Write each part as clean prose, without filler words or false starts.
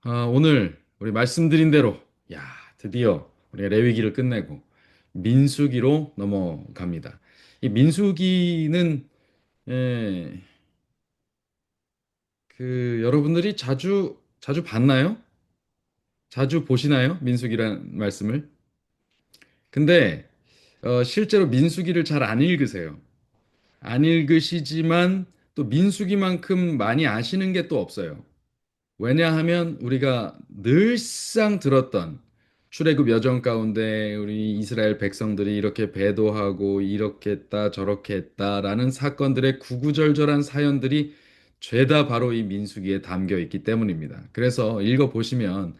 오늘 우리 말씀드린 대로, 야, 드디어 우리가 레위기를 끝내고 민수기로 넘어갑니다. 이 민수기는 예, 여러분들이 자주 봤나요? 자주 보시나요? 민수기란 말씀을? 근데 실제로 민수기를 잘 안 읽으세요. 안 읽으시지만 또 민수기만큼 많이 아시는 게 또 없어요. 왜냐하면 우리가 늘상 들었던 출애굽 여정 가운데 우리 이스라엘 백성들이 이렇게 배도하고 이렇게 했다 저렇게 했다라는 사건들의 구구절절한 사연들이 죄다 바로 이 민수기에 담겨 있기 때문입니다. 그래서 읽어 보시면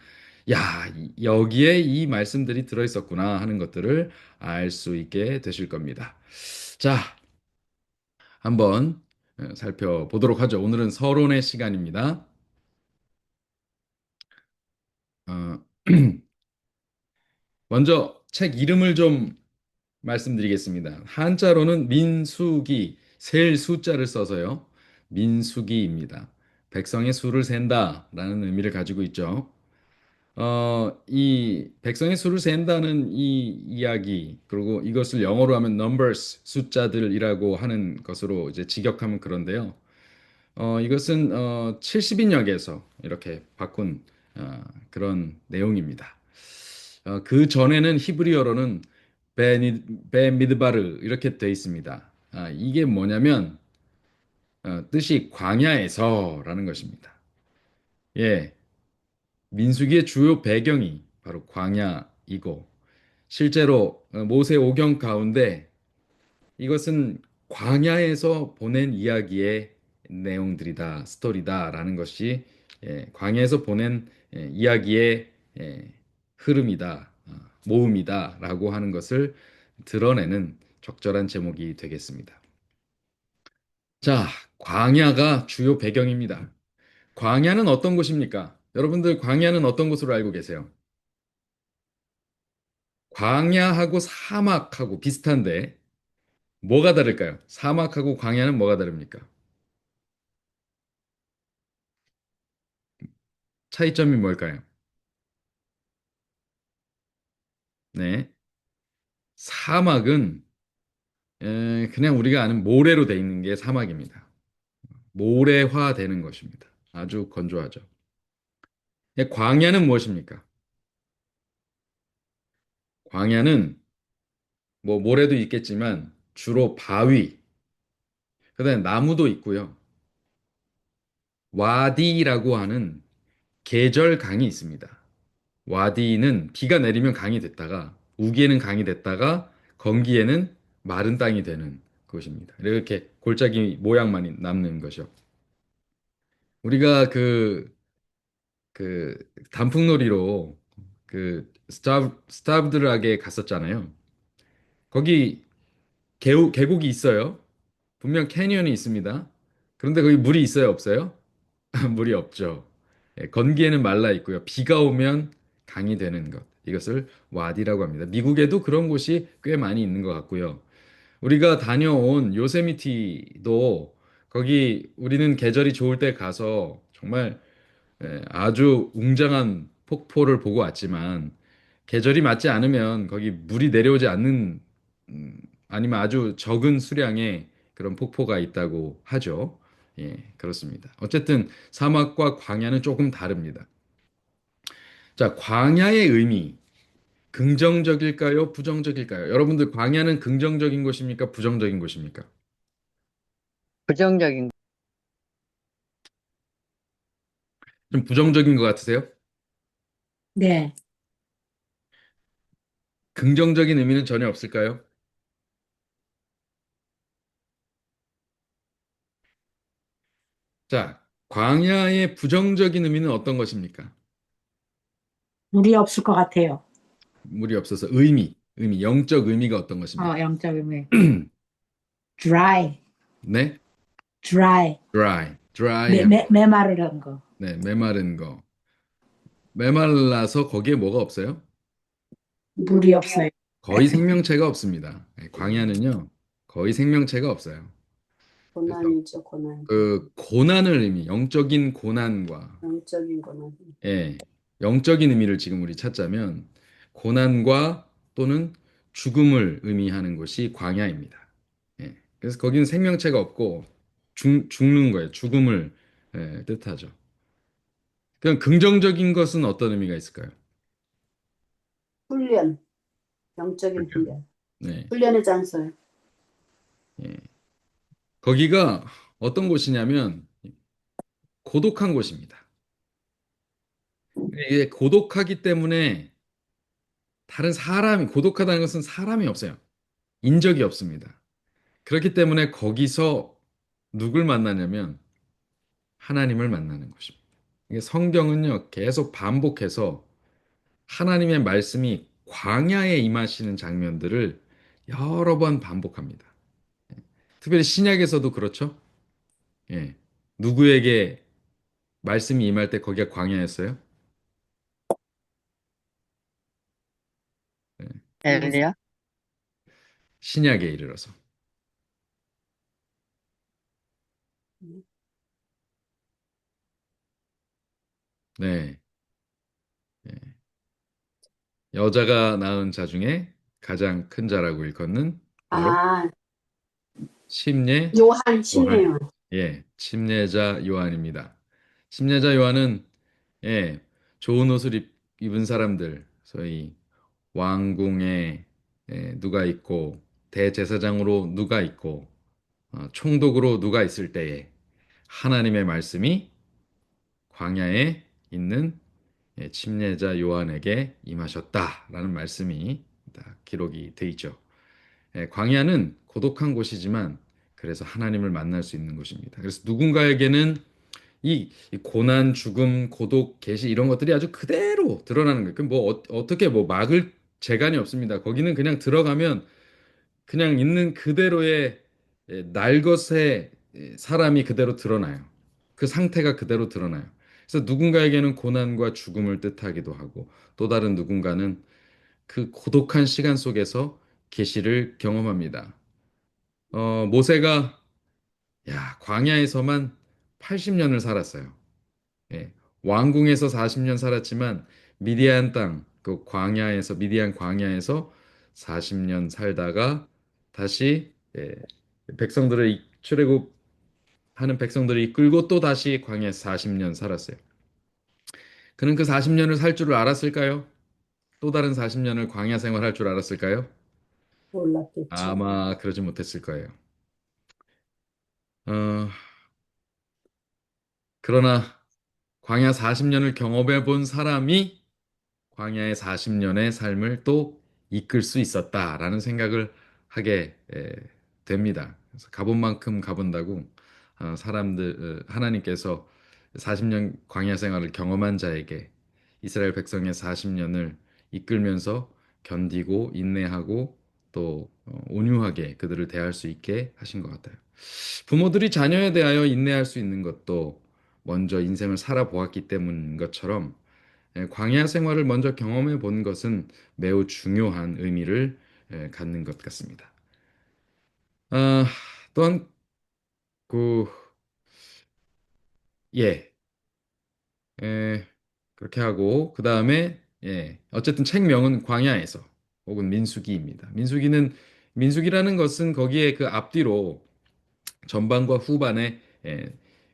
야, 여기에 이 말씀들이 들어 있었구나 하는 것들을 알 수 있게 되실 겁니다. 자, 한번 살펴보도록 하죠. 오늘은 서론의 시간입니다. 어, 먼저 책 이름을 좀 말씀드리겠습니다. 한자로는 민수기, 셀 숫자를 써서요. 민수기입니다. 백성의 수를 센다라는 의미를 가지고 있죠. 이 백성의 수를 센다는 이 이야기, 그리고 이것을 영어로 하면 numbers, 숫자들이라고 하는 것으로 이제 직역하면 그런데요. 이것은 70인역에서 이렇게 바꾼 그런 내용입니다. 그 전에는 히브리어로는 베미드바르 이렇게 되어 있습니다. 이게 뭐냐면 뜻이 광야에서라는 것입니다. 예, 민수기의 주요 배경이 바로 광야이고 실제로 모세 오경 가운데 이것은 광야에서 보낸 이야기의 내용들이다, 스토리다라는 것이 광야에서 보낸 이야기의 흐름이다, 모음이다라고 하는 것을 드러내는 적절한 제목이 되겠습니다. 자, 광야가 주요 배경입니다. 광야는 어떤 곳입니까? 여러분들 광야는 어떤 곳으로 알고 계세요? 광야하고 사막하고 비슷한데 뭐가 다를까요? 사막하고 광야는 뭐가 다릅니까? 차이점이 뭘까요? 네. 사막은 그냥 우리가 아는 모래로 돼 있는 게 사막입니다. 모래화 되는 것입니다. 아주 건조하죠. 광야는 무엇입니까? 광야는 뭐 모래도 있겠지만 주로 바위, 그다음에 나무도 있고요. 와디라고 하는 계절 강이 있습니다. 와디는 비가 내리면 강이 됐다가 우기에는 강이 됐다가 건기에는 마른 땅이 되는 곳입니다. 이렇게 골짜기 모양만 남는 것이요. 우리가 그 단풍놀이로 스타브드락에 갔었잖아요. 거기 계곡이 있어요. 분명 캐니언이 있습니다. 그런데 거기 물이 있어요, 없어요? 물이 없죠. 건기에는 말라 있고요. 비가 오면 강이 되는 것. 이것을 와디라고 합니다. 미국에도 그런 곳이 꽤 많이 있는 것 같고요. 우리가 다녀온 요세미티도 거기 우리는 계절이 좋을 때 가서 정말 아주 웅장한 폭포를 보고 왔지만 계절이 맞지 않으면 거기 물이 내려오지 않는 아니면 아주 적은 수량의 그런 폭포가 있다고 하죠. 예, 그렇습니다. 어쨌든 사막과 광야는 조금 다릅니다. 자, 광야의 의미 긍정적일까요? 부정적일까요? 여러분들 광야는 긍정적인 곳입니까? 부정적인 곳입니까? 부정적인, 좀 부정적인 것 같으세요? 네. 긍정적인 의미는 전혀 없을까요? 자, 광야의 부정적인 의미는 어떤 것입니까? 물이 없을 것 같아요. 물이 없어서 영적 의미가 어떤 것입니까? 영적 의미. dry, 네? dry. dry하고, 메마르는 거. 네, 메마른 거. 메말라서 거기에 뭐가 없어요? 물이 없어요. 거의 생명체가 없습니다. 네, 광야는요, 거의 생명체가 없어요. 그래서 고난이죠, 고난. 그 고난을 영적인 고난과 영적인 고난. 예, 영적인 의미를 지금 우리 찾자면 고난과 또는 죽음을 의미하는 것이 광야입니다. 예, 그래서 거기는 생명체가 없고 죽는 거예요. 죽음을 뜻하죠. 그럼 긍정적인 것은 어떤 의미가 있을까요? 훈련, 영적인 훈련. 훈련. 네, 훈련의 장소요. 예. 거기가 어떤 곳이냐면 고독한 곳입니다. 이게 고독하기 때문에 다른 사람이 고독하다는 것은 사람이 없어요. 인적이 없습니다. 그렇기 때문에 거기서 누굴 만나냐면 하나님을 만나는 것입니다. 이게 성경은요, 계속 반복해서 하나님의 말씀이 광야에 임하시는 장면들을 여러 번 반복합니다. 특별히 신약에서도 그렇죠. 예. 누구에게 말씀이 임할 때 거기가 광야였어요? 예. 엘리야? 신약에 이르러서. 네. 예. 여자가 낳은 자 중에 가장 큰 자라고 일컫는 바로 아, 침례 요한 요한. 심내요. 예, 침례자 요한입니다. 침례자 요한은 예, 좋은 옷을 입은 사람들, 소위 왕궁에 누가 있고 대제사장으로 누가 있고 총독으로 누가 있을 때에 하나님의 말씀이 광야에 있는 침례자 요한에게 임하셨다라는 말씀이 다 기록이 돼 있죠. 광야는 고독한 곳이지만 그래서 하나님을 만날 수 있는 곳입니다. 그래서 누군가에게는 이 고난, 죽음, 고독, 계시 이런 것들이 아주 그대로 드러나는 거예요. 그뭐 어떻게 뭐 막을 재간이 없습니다. 거기는 그냥 들어가면 그냥 있는 그대로의 날것의 사람이 그대로 드러나요. 그 상태가 그대로 드러나요. 그래서 누군가에게는 고난과 죽음을 뜻하기도 하고 또 다른 누군가는 그 고독한 시간 속에서 계시를 경험합니다. 모세가 광야에서만 80년을 살았어요. 예, 왕궁에서 40년 살았지만 미디안 땅, 그 광야에서 미디안 광야에서 40년 살다가 다시 백성들을 출애굽하는 백성들을 이끌고 또 다시 광야에서 40년 살았어요. 그는 그 40년을 살 줄을 알았을까요? 또 다른 40년을 광야 생활할 줄 알았을까요? 몰랐겠죠. 아마 그러지 못했을 거예요. 어, 그러나 광야 40년을 경험해 본 사람이 광야의 40년의 삶을 또 이끌 수 있었다라는 생각을 하게 됩니다. 그래서 가본 만큼 가본다고 하나님께서 40년 광야 생활을 경험한 자에게 이스라엘 백성의 40년을 이끌면서 견디고 인내하고 또 온유하게 그들을 대할 수 있게 하신 것 같아요. 부모들이 자녀에 대하여 인내할 수 있는 것도 먼저 인생을 살아보았기 때문인 것처럼 광야 생활을 먼저 경험해 본 것은 매우 중요한 의미를 갖는 것 같습니다. 아, 또한 그 예, 에, 그렇게 하고 그 다음에 어쨌든 책명은 광야에서 혹은 민수기입니다. 민수기라는 것은 거기에 그 앞뒤로 전반과 후반에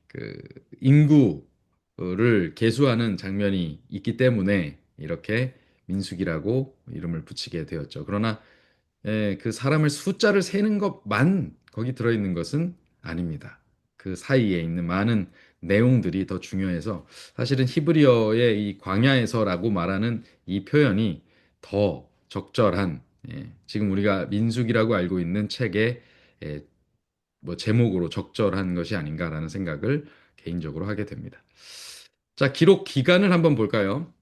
그 인구를 계수하는 장면이 있기 때문에 이렇게 민수기라고 이름을 붙이게 되었죠. 그러나 그 사람을 숫자를 세는 것만 거기 들어있는 것은 아닙니다. 그 사이에 있는 많은 내용들이 더 중요해서 사실은 히브리어의 이 광야에서라고 말하는 이 표현이 더 적절한 지금 우리가 민수기라고 알고 있는 책의 예, 뭐 제목으로 적절한 것이 아닌가라는 생각을 개인적으로 하게 됩니다. 자, 기록 기간을 한번 볼까요?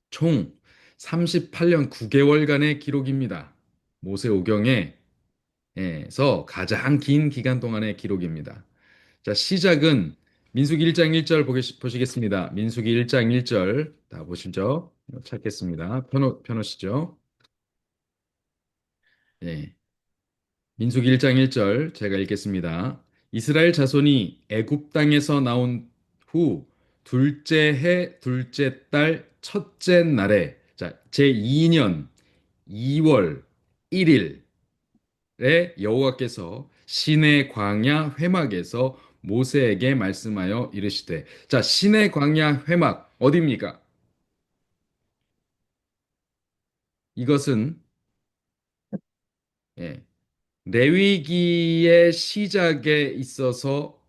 총 38년 9개월간의 기록입니다. 모세오경에서 가장 긴 기간 동안의 기록입니다. 자, 시작은 민수기 1장 1절 보시겠습니다. 민수기 1장 1절 다 보시죠. 찾겠습니다. 펴놓으시죠. 예. 민수기 1장 1절 제가 읽겠습니다. 이스라엘 자손이 애굽 땅에서 나온 후 둘째 해 둘째 달 첫째 날에 자, 제2년 2월 1일에 여호와께서 시내 광야 회막에서 모세에게 말씀하여 이르시되 자, 시내 광야 회막 어디입니까? 이것은 예, 레위기의 시작에 있어서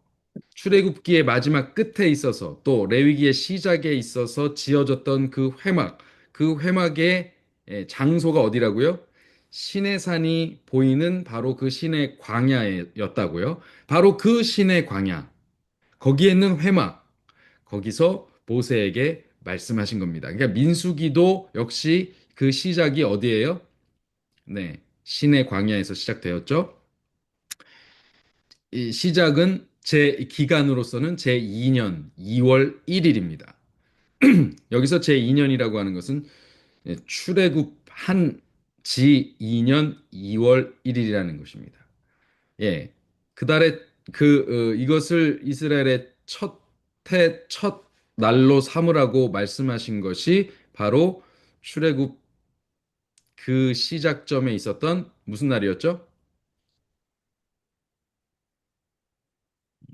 출애굽기의 마지막 끝에 있어서 또 레위기의 시작에 있어서 지어졌던 그 회막, 그 회막의 장소가 어디라고요? 시내산이 보이는 바로 그 시내 광야였다고요. 바로 그 시내 광야, 거기에 있는 회막, 거기서 모세에게 말씀하신 겁니다. 그러니까 민수기도 역시 그 시작이 어디예요? 네, 시내 광야에서 시작되었죠. 이 시작은 제 기간으로서는 제2년 2월 1일입니다. 여기서 제2년이라고 하는 것은 출애굽한 지 2년 2월 1일이라는 것입니다. 예. 그달에 이것을 이스라엘의 첫 날로 삼으라고 말씀하신 것이 바로 출애굽 그 시작점에 있었던 무슨 날이었죠?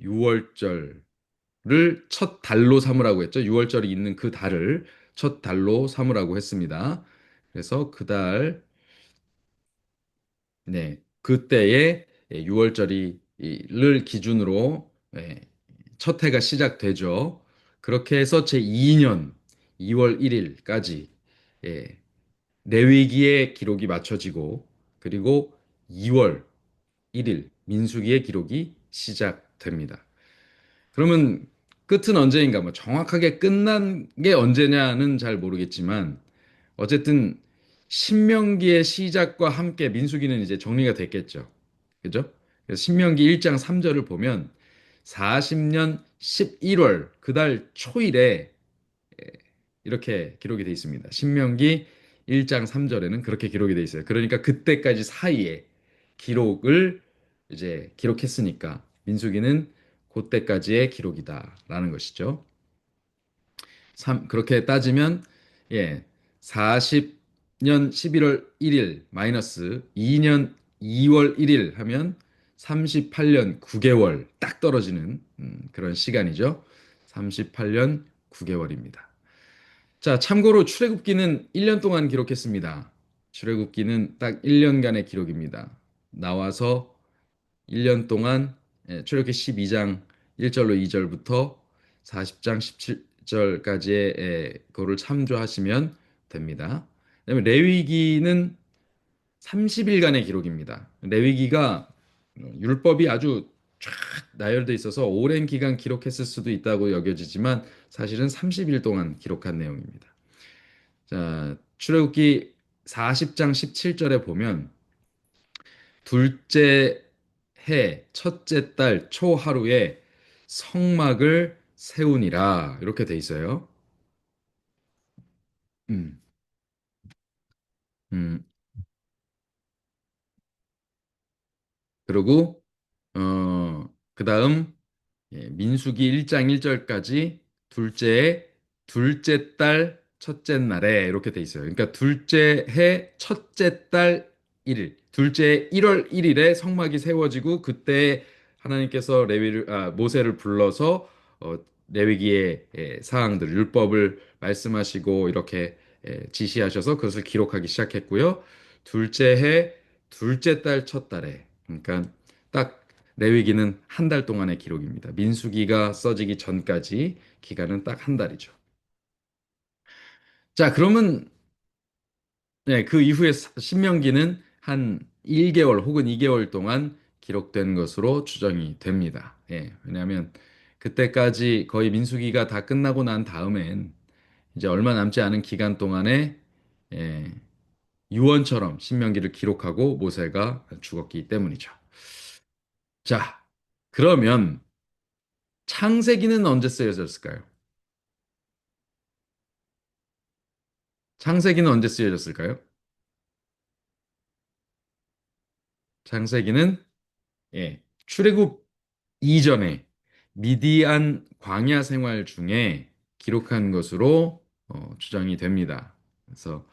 6월절 를 첫 달로 삼으라고 했죠. 6월절이 있는 그 달을 첫 달로 삼으라고 했습니다. 그래서 그 달, 네, 그때에 6월절이를 기준으로 첫 해가 시작되죠. 그렇게 해서 제2년 2월 1일까지 레위기의 기록이 맞춰지고 그리고 2월 1일 민수기의 기록이 시작됩니다. 그러면 끝은 언제인가? 뭐 정확하게 끝난 게 언제냐는 잘 모르겠지만 어쨌든 신명기의 시작과 함께 민수기는 이제 정리가 됐겠죠. 그죠? 그래서 신명기 1장 3절을 보면 40년 11월 그달 초일에 이렇게 기록이 되어 있습니다. 신명기 1장 3절에는 그렇게 기록이 되어 있어요. 그러니까 그때까지 사이에 기록을 이제 기록했으니까 민수기는 그때까지의 기록이다라는 것이죠. 그렇게 따지면 예, 40년 11월 1일 마이너스 2년 2월 1일 하면 38년 9개월 딱 떨어지는 그런 시간이죠. 38년 9개월입니다. 자, 참고로 출애굽기는 1년 동안 기록했습니다. 출애굽기는 딱 1년간의 기록입니다. 나와서 1년 동안 출애굽기 12장 1절로 2절부터 40장 17절까지의 그거를 참조하시면 됩니다. 그다음에 레위기는 30일간의 기록입니다. 레위기가 율법이 아주 쫙 나열돼 있어서 오랜 기간 기록했을 수도 있다고 여겨지지만 사실은 30일 동안 기록한 내용입니다. 자, 출애굽기 40장 17절에 보면 둘째 해 첫째 달 초하루에 성막을 세우니라 이렇게 돼 있어요. 음, 음. 그리고 그다음 민수기 1장 1절까지 둘째에 둘째 달 첫째 날에 이렇게 돼 있어요. 그러니까 둘째 해 첫째 달 1일, 둘째 1월 1일에 성막이 세워지고 그때 하나님께서 모세를 불러서 어, 레위기의 사항들, 율법을 말씀하시고 이렇게 지시하셔서 그것을 기록하기 시작했고요. 둘째 해 둘째 달 첫 달에 그러니까 딱 레위기는 한 달 동안의 기록입니다. 민수기가 써지기 전까지 기간은 딱 한 달이죠. 자, 그러면 그 이후에 신명기는 한 1개월 혹은 2개월 동안 기록된 것으로 추정이 됩니다. 왜냐하면 그때까지 거의 민수기가 다 끝나고 난 다음엔 이제 얼마 남지 않은 기간 동안에 예, 유언처럼 신명기를 기록하고 모세가 죽었기 때문이죠. 자, 그러면 창세기는 언제 쓰여졌을까요? 창세기는 언제 쓰여졌을까요? 창세기는 출애굽 이전에 미디안 광야 생활 중에 기록한 것으로 추정이 됩니다. 그래서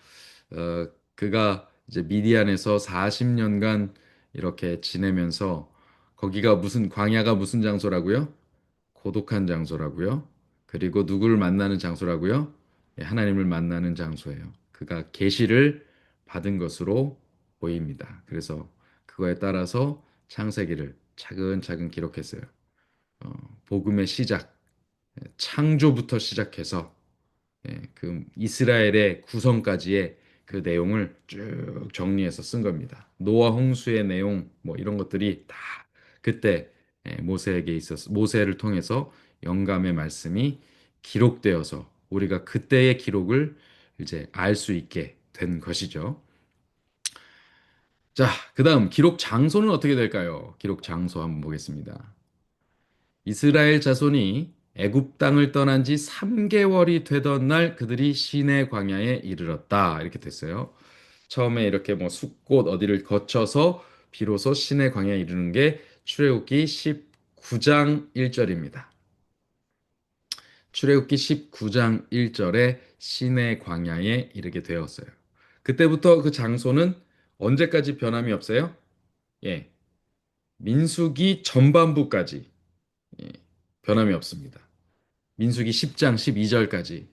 그가 이제 미디안에서 40년간 이렇게 지내면서 거기가 무슨 광야가 무슨 장소라고요? 고독한 장소라고요. 그리고 누구를 만나는 장소라고요? 예, 하나님을 만나는 장소예요. 그가 계시를 받은 것으로 보입니다. 그래서 그거에 따라서 창세기를 차근차근 기록했어요. 복음의 시작, 창조부터 시작해서 그 이스라엘의 구성까지의 그 내용을 쭉 정리해서 쓴 겁니다. 노아 홍수의 내용 뭐 이런 것들이 다 그때 모세에게 있어서 모세를 통해서 영감의 말씀이 기록되어서 우리가 그때의 기록을 이제 알 수 있게 된 것이죠. 자, 그다음 기록 장소는 어떻게 될까요? 기록 장소 한번 보겠습니다. 이스라엘 자손이 애굽 땅을 떠난 지 3개월이 되던 날 그들이 시내 광야에 이르렀다. 이렇게 됐어요. 처음에 이렇게 뭐 숫곳 어디를 거쳐서 비로소 시내 광야에 이르는 게 출애굽기 19장 1절입니다. 출애굽기 19장 1절에 시내 광야에 이르게 되었어요. 그때부터 그 장소는 언제까지 변함이 없어요? 예. 민수기 전반부까지 변함이 없습니다. 민수기 10장 12절까지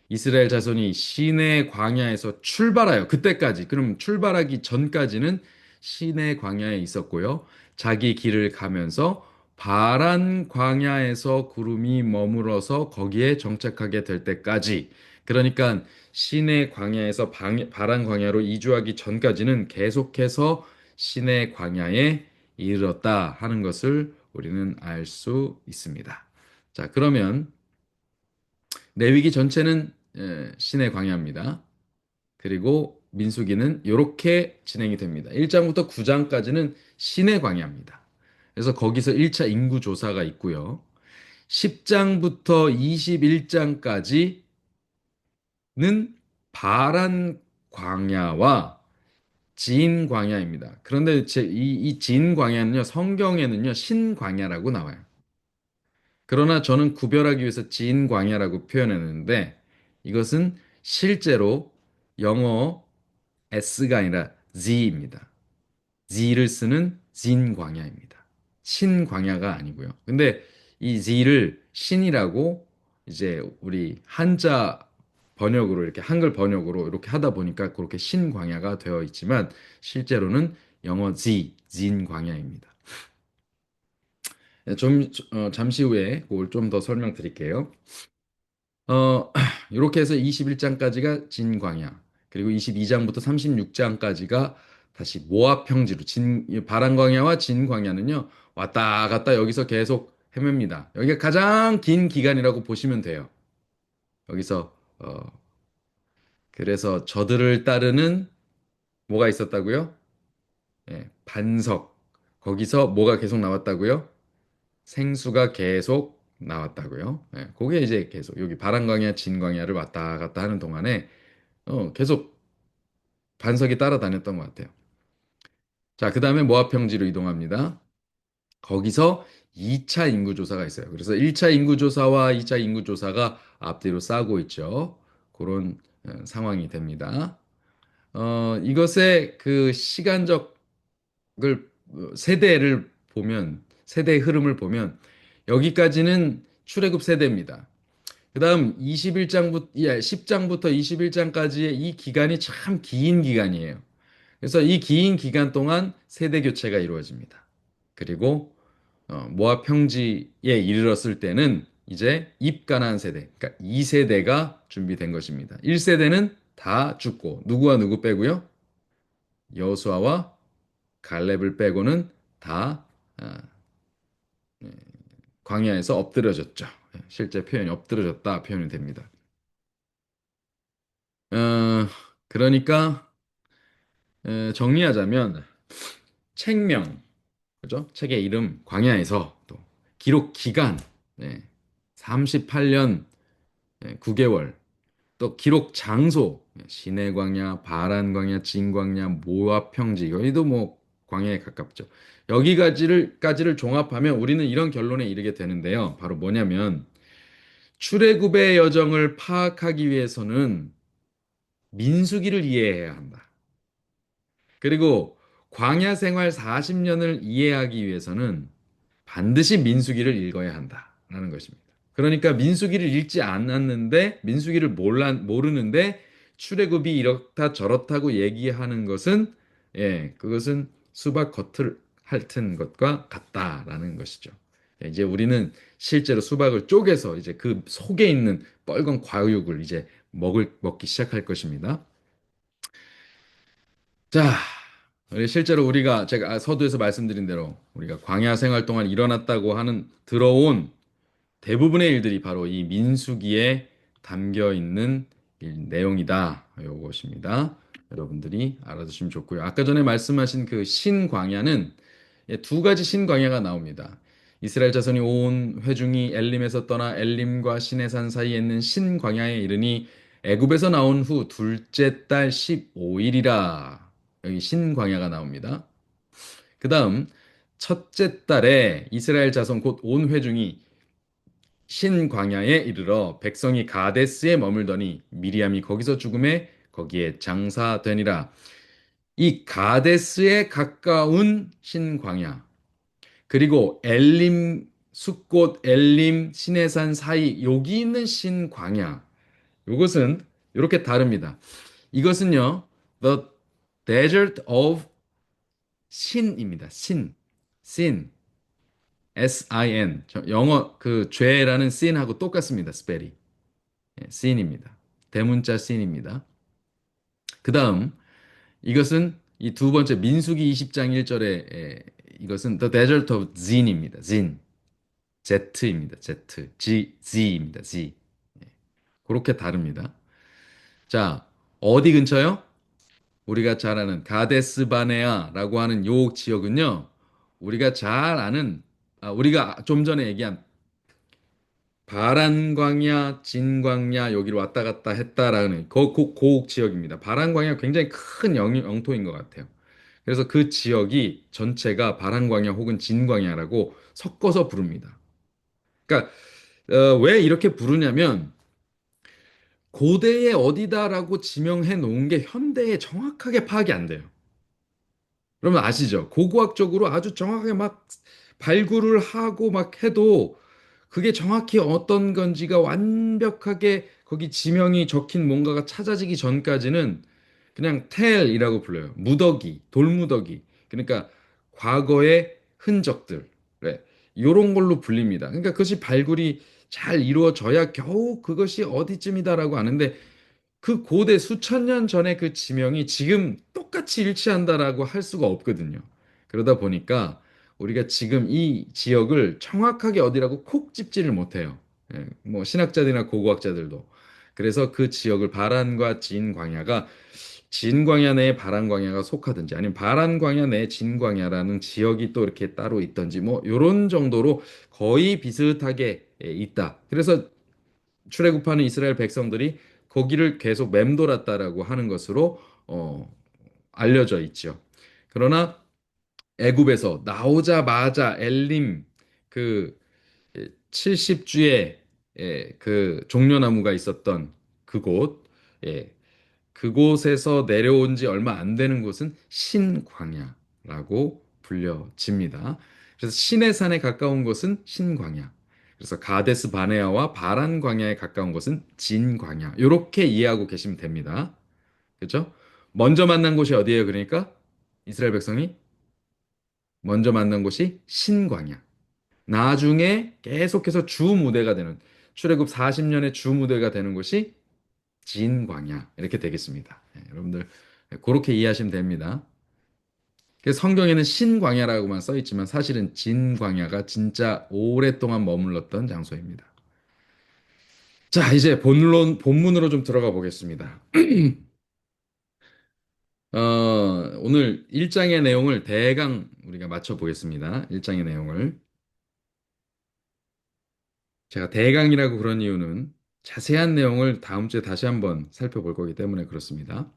이스라엘 자손이 시내 광야에서 출발하여 그때까지 그럼 출발하기 전까지는 시내 광야에 있었고요. 자기 길을 가면서 바란 광야에서 구름이 머물어서 거기에 정착하게 될 때까지 그러니까 시내 광야에서 바란 광야로 이주하기 전까지는 계속해서 시내 광야에 이르렀다 하는 것을 우리는 알 수 있습니다. 자, 그러면 레위기 전체는 신의 광야입니다. 그리고 민수기는 이렇게 진행이 됩니다. 1장부터 9장까지는 신의 광야입니다. 그래서 거기서 1차 인구 조사가 있고요. 10장부터 21장까지는 바란 광야와 진 광야입니다. 그런데 진 광야는요, 성경에는요, 신 광야라고 나와요. 그러나 저는 구별하기 위해서 진 광야라고 표현했는데 이것은 실제로 영어 S가 아니라 Z입니다. Z를 쓰는 진 광야입니다. 신 광야가 아니고요. 근데 이 Z를 신이라고 이제 우리 한자 번역으로 이렇게 한글 번역으로 이렇게 하다 보니까 그렇게 신 광야가 되어 있지만 실제로는 영어 진 광야입니다. 잠시 후에 그걸 좀 더 설명드릴게요. 이렇게 해서 21장까지가 진광야, 그리고 22장부터 36장까지가 다시 모압 평지로 이 바란광야와 진광야는요, 왔다 갔다 여기서 계속 헤맵니다. 여기가 가장 긴 기간이라고 보시면 돼요. 여기서, 그래서 저들을 따르는 뭐가 있었다고요? 예, 반석. 거기서 뭐가 계속 나왔다고요? 생수가 계속 나왔다고요. 예, 그게 이제 계속 여기 바람광야, 진광야를 왔다 갔다 하는 동안에 계속 반석이 따라다녔던 것 같아요. 자, 그 다음에 모압 평지로 이동합니다. 거기서 2차 인구조사가 있어요. 그래서 1차 인구조사와 2차 인구조사가 앞뒤로 싸고 있죠. 그런 상황이 됩니다. 이것의 그 시간적 세대를 보면 세대의 흐름을 보면 여기까지는 출애굽 세대입니다. 그다음 21장부터 10장부터 21장까지의 이 기간이 참 긴 기간이에요. 그래서 이 긴 기간 동안 세대 교체가 이루어집니다. 그리고 모압 평지에 이르렀을 때는 이제 입가나안 세대, 그러니까 2세대가 준비된 것입니다. 1세대는 다 죽고 누구와 누구 빼고요? 여호수아와 갈렙을 빼고는 다 아, 광야에서 엎드려졌죠. 실제 표현이 엎드려졌다 표현이 됩니다. 어, 그러니까 정리하자면 책명, 그죠? 책의 이름 광야에서 또 기록 기간 38년 9개월 또 기록 장소 시내 광야, 바란 광야, 진 광야, 모압 평지 여기도 뭐 광야에 가깝죠. 여기까지를 종합하면 우리는 이런 결론에 이르게 되는데요. 바로 뭐냐면 출애굽의 여정을 파악하기 위해서는 민수기를 이해해야 한다. 그리고 광야 생활 40년을 이해하기 위해서는 반드시 민수기를 읽어야 한다라는 것입니다. 그러니까 민수기를 읽지 않았는데 모르는데 출애굽이 이렇다 저렇다고 얘기하는 것은 그것은 수박 겉을 핥은 것과 같다라는 것이죠. 이제 우리는 실제로 수박을 쪼개서 이제 그 속에 있는 뻘건 과육을 이제 먹기 시작할 것입니다. 자, 실제로 우리가 제가 서두에서 말씀드린 대로 우리가 광야 생활 동안 일어났다고 하는 들어온 대부분의 일들이 바로 이 민수기에 담겨 있는 내용이다. 이것입니다. 여러분들이 알아두시면 좋고요. 아까 전에 말씀하신 그 신광야는 두 가지 신광야가 나옵니다. 이스라엘 자손이 온 회중이 엘림에서 떠나 엘림과 시내산 사이에 있는 신광야에 이르니 애굽에서 나온 후 둘째 달 15일이라. 여기 신광야가 나옵니다. 그 다음 첫째 달에 이스라엘 자손 곧 온 회중이 신광야에 이르러 백성이 가데스에 머물더니 미리암이 거기서 죽음에 거기에 장사되니라. 이 가데스에 가까운 신광야 그리고 엘림 숫곳 엘림 시내산 사이 여기 있는 신광야 이것은 이렇게 다릅니다. 이것은요 The Desert of Sin입니다. Sin Sin 영어 그 죄라는 sin하고 똑같습니다. 스펠이 sin입니다. 대문자 sin입니다. 그 다음 이것은 이 두 번째 민수기 20장 1절에 이것은 The Desert of Zin입니다. Zin Z입니다. Z입니다. Z 그렇게 다릅니다. 자 어디 근처요? 우리가 잘 아는 가데스 바네아라고 하는 요 지역은요. 우리가 잘 아는 우리가 좀 전에 얘기한 바란광야, 진광야 여기를 왔다 갔다 했다라는 그 지역입니다. 바란광야 굉장히 큰 영토인 것 같아요. 그래서 그 지역이 전체가 바란광야 혹은 진광야라고 섞어서 부릅니다. 그러니까 왜 이렇게 부르냐면 고대에 어디다라고 지명해 놓은 게 현대에 정확하게 파악이 안 돼요. 그러면 아시죠? 고고학적으로 아주 정확하게 막 발굴을 하고 막 해도 그게 정확히 어떤 건지가 완벽하게 거기 지명이 적힌 뭔가가 찾아지기 전까지는 그냥 텔이라고 불러요. 무더기, 돌무더기. 그러니까 과거의 흔적들. 네. 이런 걸로 불립니다. 그러니까 그것이 발굴이 잘 이루어져야 겨우 그것이 어디쯤이다라고 아는데 그 고대 수천 년 전의 그 지명이 지금 똑같이 일치한다라고 할 수가 없거든요. 그러다 보니까 우리가 지금 이 지역을 정확하게 어디라고 콕 집지를 못해요. 뭐 신학자들이나 고고학자들도. 그래서 그 지역을 바란과 진광야가 진광야 내에 바란광야가 속하든지 아니면 바란광야 내에 진광야라는 지역이 또 이렇게 따로 있든지 뭐 요런 정도로 거의 비슷하게 있다. 그래서 출애굽하는 이스라엘 백성들이 거기를 계속 맴돌았다라고 하는 것으로 알려져 있죠. 그러나 애굽에서 나오자마자 엘림 그 70주의 그 종려나무가 있었던 그곳 예, 그곳에서 내려온 지 얼마 안 되는 곳은 신광야라고 불려집니다. 그래서 신의 산에 가까운 곳은 신광야. 그래서 가데스 바네아와 바란 광야에 가까운 곳은 진광야. 이렇게 이해하고 계시면 됩니다. 그렇죠? 먼저 만난 곳이 어디예요? 그러니까 이스라엘 백성이 먼저 만난 곳이 신광야. 나중에 계속해서 주 무대가 되는 출애굽 40년의 주 무대가 되는 곳이 진광야 이렇게 되겠습니다. 여러분들 그렇게 이해하시면 됩니다. 그래서 성경에는 신광야라고만 써 있지만 사실은 진광야가 진짜 오랫동안 머물렀던 장소입니다. 자, 이제 본문으로 좀 들어가 보겠습니다. 오늘 1장의 내용을 대강 우리가 맞춰 보겠습니다. 1장의 내용을. 제가 대강이라고 그런 이유는 자세한 내용을 다음 주에 다시 한번 살펴볼 거기 때문에 그렇습니다.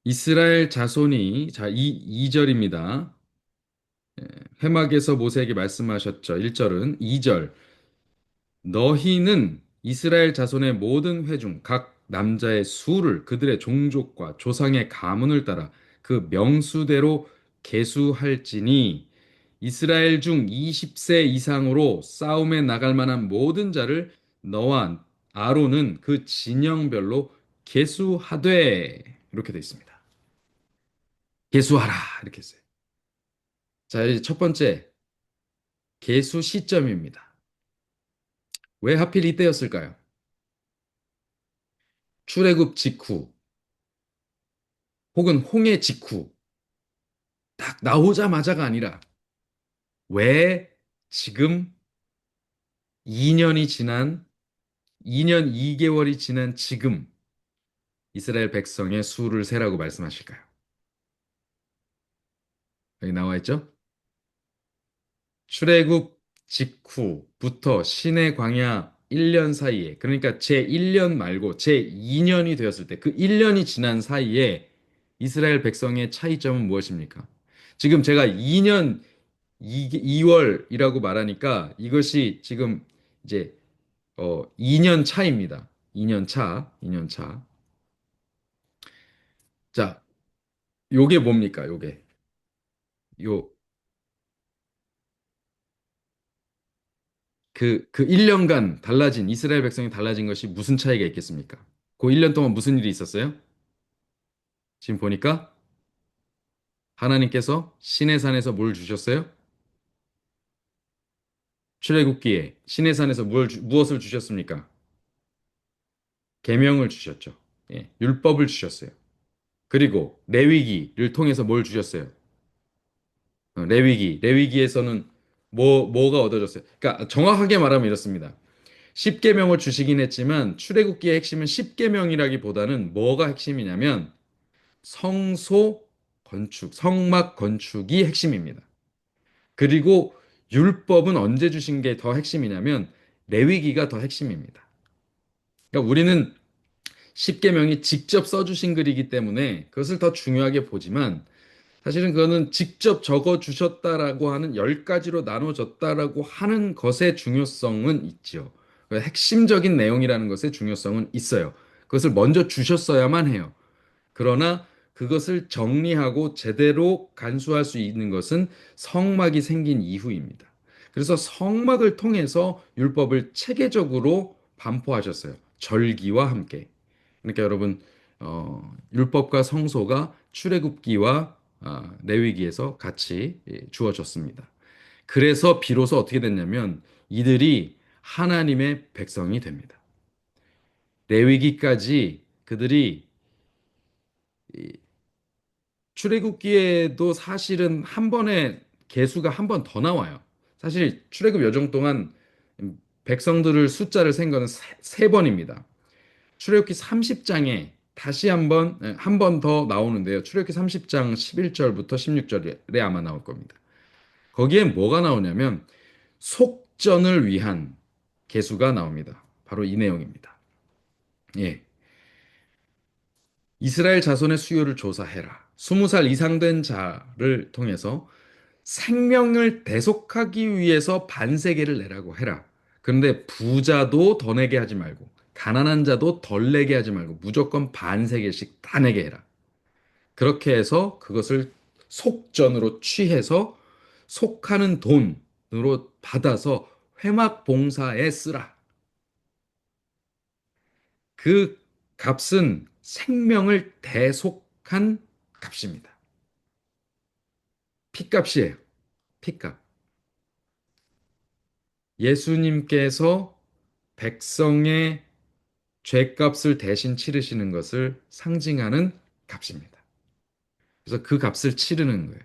이스라엘 자손이, 자, 2절입니다. 회막에서 모세에게 말씀하셨죠. 1절은 2절. 너희는 이스라엘 자손의 모든 회중 각 남자의 수를 그들의 종족과 조상의 가문을 따라 그 명수대로 계수할지니 이스라엘 중 20세 이상으로 싸움에 나갈 만한 모든 자를 너와 아론은 그 진영별로 계수하되 이렇게 돼 있습니다. 계수하라 이렇게 했어요. 자, 이제 첫 번째 계수 시점입니다. 왜 하필 이때였을까요? 출애굽 직후 혹은 홍해 직후 딱 나오자마자가 아니라 왜 지금 2년이 지난 2년 2개월이 지난 지금 이스라엘 백성의 수를 세라고 말씀하실까요? 여기 나와 있죠? 출애굽 직후부터 시내 광야 1년 사이에 그러니까 제 1년 말고 제 2년이 되었을 때 그 1년이 지난 사이에 이스라엘 백성의 차이점은 무엇입니까? 지금 제가 2년 2월이라고 말하니까 이것이 지금 이제 2년 차입니다. 2년 차, 2년 차. 자, 요게 뭡니까? 요게. 요, 그 1년간 달라진, 이스라엘 백성이 달라진 것이 무슨 차이가 있겠습니까? 그 1년 동안 무슨 일이 있었어요? 지금 보니까 하나님께서 시내산에서 뭘 주셨어요? 출애굽기에 시내산에서 무엇을 주셨습니까? 계명을 주셨죠. 예, 율법을 주셨어요. 그리고 레위기를 통해서 뭘 주셨어요? 레위기에서는 뭐가 얻어졌어요? 그러니까 정확하게 말하면 이렇습니다. 10계명을 주시긴 했지만 출애굽기의 핵심은 10계명이라기보다는 뭐가 핵심이냐면 성소 건축, 성막 건축이 핵심입니다. 그리고 율법은 언제 주신 게 더 핵심이냐면 레위기가 더 핵심입니다. 그러니까 우리는 10계명이 직접 써주신 글이기 때문에 그것을 더 중요하게 보지만 사실은 그거는 직접 적어 주셨다라고 하는 10가지로 나눠졌다라고 하는 것의 중요성은 있지요. 그 핵심적인 내용이라는 것의 중요성은 있어요. 그것을 먼저 주셨어야만 해요. 그러나 그것을 정리하고 제대로 간수할 수 있는 것은 성막이 생긴 이후입니다. 그래서 성막을 통해서 율법을 체계적으로 반포하셨어요. 절기와 함께. 그러니까 여러분 율법과 성소가 출애굽기와 레위기에서 같이 주어졌습니다. 그래서 비로소 어떻게 됐냐면 이들이 하나님의 백성이 됩니다. 레위기까지 그들이 출애굽기에도 사실은 한 번에 개수가 한 번 더 나와요. 사실 출애굽 여정 동안 백성들을 숫자를 센 거는 세 번입니다. 출애굽기 30장에 다시 한 번 더 나오는데요. 출애굽기 30장 11절부터 16절에 아마 나올 겁니다. 거기에 뭐가 나오냐면 속전을 위한 계수가 나옵니다. 바로 이 내용입니다. 예. 이스라엘 자손의 수요를 조사해라. 20살 이상 된 자를 통해서 생명을 대속하기 위해서 반세계를 내라고 해라. 그런데 부자도 더 내게 하지 말고, 가난한 자도 덜 내게 하지 말고, 무조건 반세계씩 다 내게 해라. 그렇게 해서 그것을 속전으로 취해서 속하는 돈으로 받아서 회막 봉사에 쓰라. 그 값은 생명을 대속한 값입니다. 피값이에요. 피값. 예수님께서 백성의 죄값을 대신 치르시는 것을 상징하는 값입니다. 그래서 그 값을 치르는 거예요.